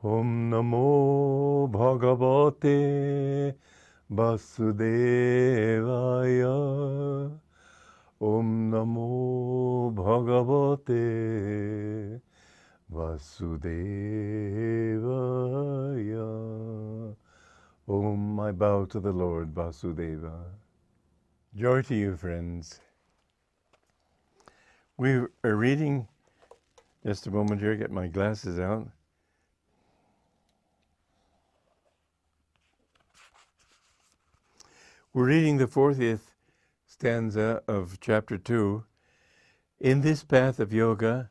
Om Namo Bhagavate Vasudevaya. Om Namo Bhagavate Vasudevaya. Om, I bow to the Lord Vasudeva. Joy to you, friends. We are reading, just a moment here, get my glasses out. We're reading the 40th stanza of chapter 2. In this path of yoga,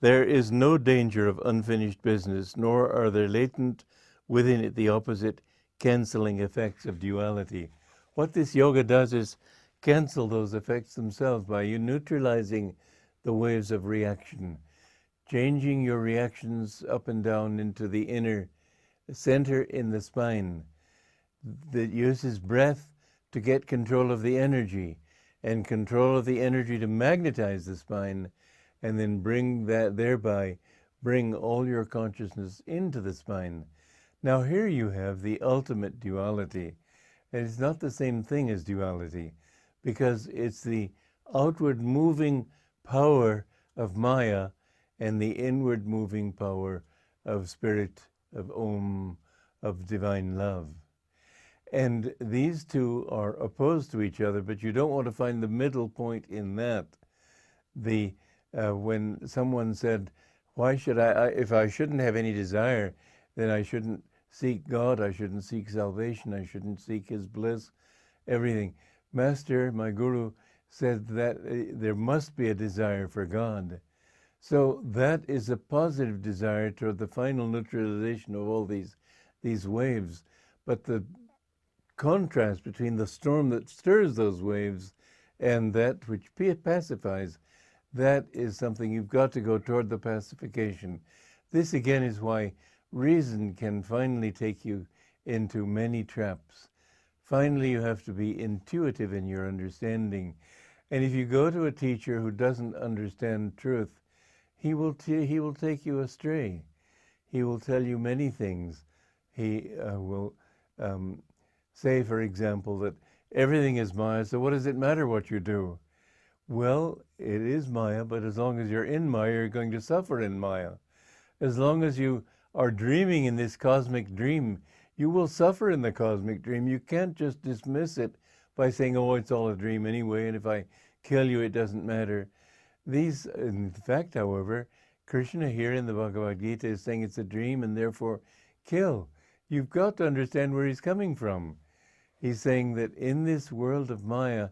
there is no danger of unfinished business, nor are there latent within it the opposite canceling effects of duality. What this yoga does is cancel those effects themselves by you neutralizing the waves of reaction, changing your reactions up and down into the inner center in the spine that uses breath to get control of the energy, and control of the energy to magnetize the spine, and then thereby bring all your consciousness into the spine. Now here you have the ultimate duality. And it's not the same thing as duality, because it's the outward moving power of Maya and the inward moving power of Spirit, of Om, of divine love. And these two are opposed to each other, but you don't want to find the middle point in that. When someone said, why should if I shouldn't have any desire, then I shouldn't seek God, I shouldn't seek salvation, I shouldn't seek His bliss, everything. Master, my Guru, said that there must be a desire for God. So that is a positive desire toward the final neutralization of all these waves. But the contrast between the storm that stirs those waves and that which pacifies, that is something you've got to go toward the pacification. This again is why reason can finally take you into many traps. Finally, you have to be intuitive in your understanding. And if you go to a teacher who doesn't understand truth, he will take you astray. He will tell you many things. He will say, for example, that everything is Maya, so what does it matter what you do? Well, it is Maya, but as long as you're in Maya, you're going to suffer in Maya. As long as you are dreaming in this cosmic dream, you will suffer in the cosmic dream. You can't just dismiss it by saying, oh, it's all a dream anyway, and if I kill you, it doesn't matter. In fact, however, Krishna here in the Bhagavad Gita is saying it's a dream and therefore kill. You've got to understand where he's coming from. He's saying that in this world of Maya,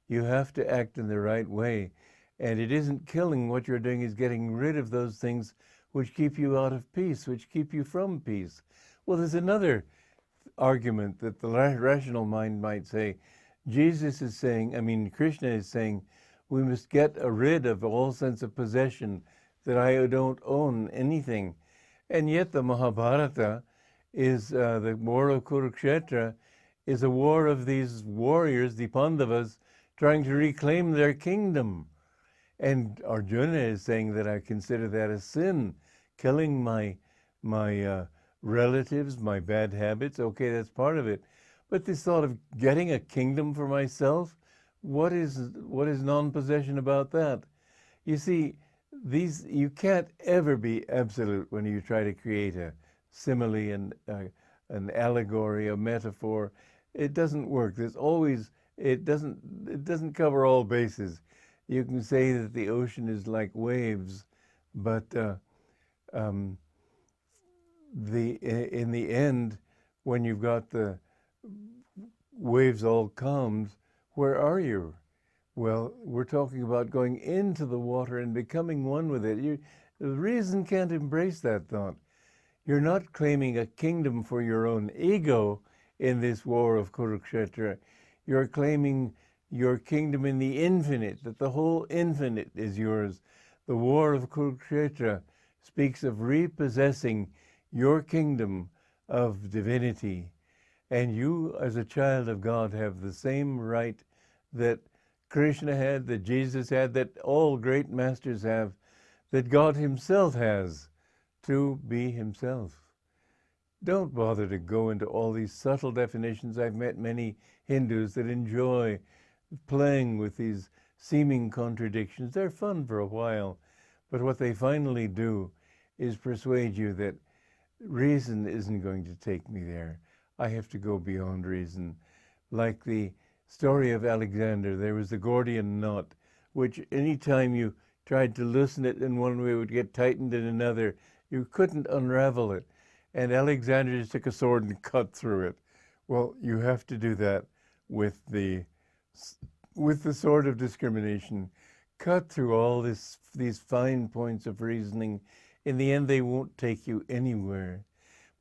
you have to act in the right way. And it isn't killing. What you're doing is getting rid of those things which keep you out of peace, which keep you from peace. Well, there's another argument that the rational mind might say. Krishna is saying, we must get rid of all sense of possession, that I don't own anything. And yet the Mahabharata is, the war of Kurukshetra, is a war of these warriors, the Pandavas, trying to reclaim their kingdom. And Arjuna is saying that I consider that a sin, killing my relatives, my bad habits. Okay, that's part of it. But this thought of getting a kingdom for myself, what is non-possession about that? You see, you can't ever be absolute when you try to create a simile and an allegory, a metaphor. It doesn't work. It doesn't cover all bases. You can say that the ocean is like waves, but in the end, when you've got the waves all calmed, where are you? Well, we're talking about going into the water and becoming one with it. The reason can't embrace that thought. You're not claiming a kingdom for your own ego in this war of Kurukshetra. You're claiming your kingdom in the infinite, that the whole infinite is yours. The war of Kurukshetra speaks of repossessing your kingdom of divinity. And you, as a child of God, have the same right that Krishna had, that Jesus had, that all great masters have, that God himself has, to be himself. Don't bother to go into all these subtle definitions. I've met many Hindus that enjoy playing with these seeming contradictions. They're fun for a while, but what they finally do is persuade you that reason isn't going to take me there. I have to go beyond reason. Like the story of Alexander, there was the Gordian knot, which any time you tried to loosen it in one way, it would get tightened in another. You couldn't unravel it. And Alexander just took a sword and cut through it. Well, you have to do that with the sword of discrimination. Cut through all these fine points of reasoning. In the end, they won't take you anywhere.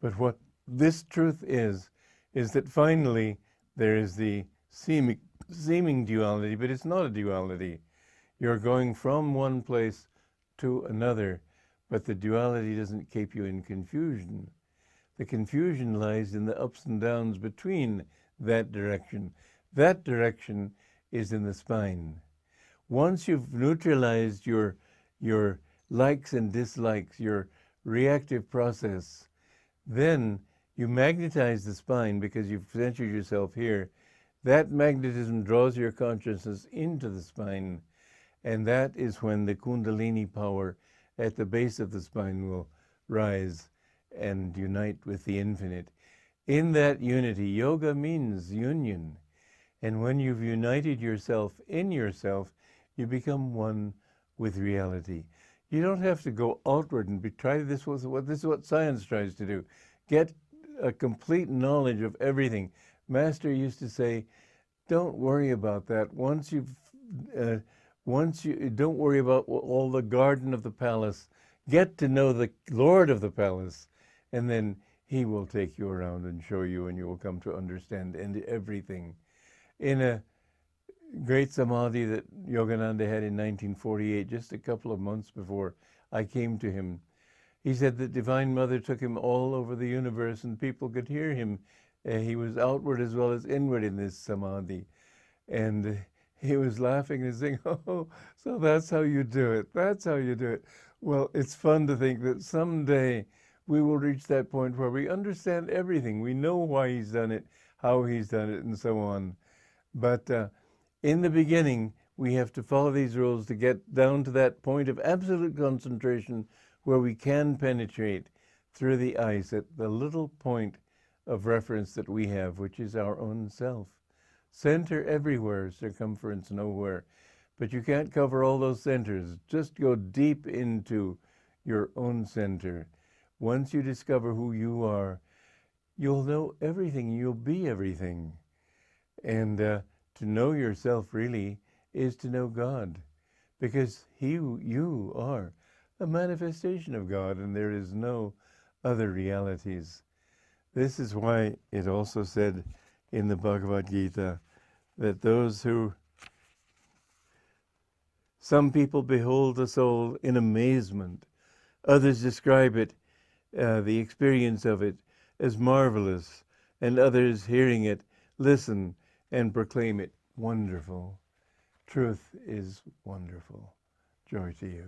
But what this truth is that finally there is the seeming duality, but it's not a duality. You're going from one place to another, but the duality doesn't keep you in confusion. The confusion lies in the ups and downs between that direction. That direction is in the spine. Once you've neutralized your likes and dislikes, your reactive process, then you magnetize the spine because you've centered yourself here. That magnetism draws your consciousness into the spine, and that is when the Kundalini power at the base of the spine will rise and unite with the infinite. In that unity, yoga means union. And when you've united yourself in yourself, you become one with reality. You don't have to go outward and try this is what science tries to do. Get a complete knowledge of everything. Master used to say, don't worry about that. Don't worry about all the garden of the palace. Get to know the Lord of the palace, and then he will take you around and show you, and you will come to understand everything. In a great samadhi that Yogananda had in 1948, just a couple of months before I came to him, he said that Divine Mother took him all over the universe and people could hear him. He was outward as well as inward in this samadhi. And he was laughing and saying, oh, so that's how you do it. That's how you do it. Well, it's fun to think that someday we will reach that point where we understand everything. We know why he's done it, how he's done it, and so on. But in the beginning, we have to follow these rules to get down to that point of absolute concentration where we can penetrate through the ice at the little point of reference that we have, which is our own self. Center everywhere, circumference nowhere. But you can't cover all those centers. Just go deep into your own center. Once you discover who you are, you'll know everything. You'll be everything. And to know yourself really is to know God, because you are a manifestation of God, and there is no other realities. This is why it also said in the Bhagavad Gita that some people behold the soul in amazement, others describe it, the experience of it, as marvelous, and others hearing it listen and proclaim it wonderful. Truth is wonderful. Joy to you.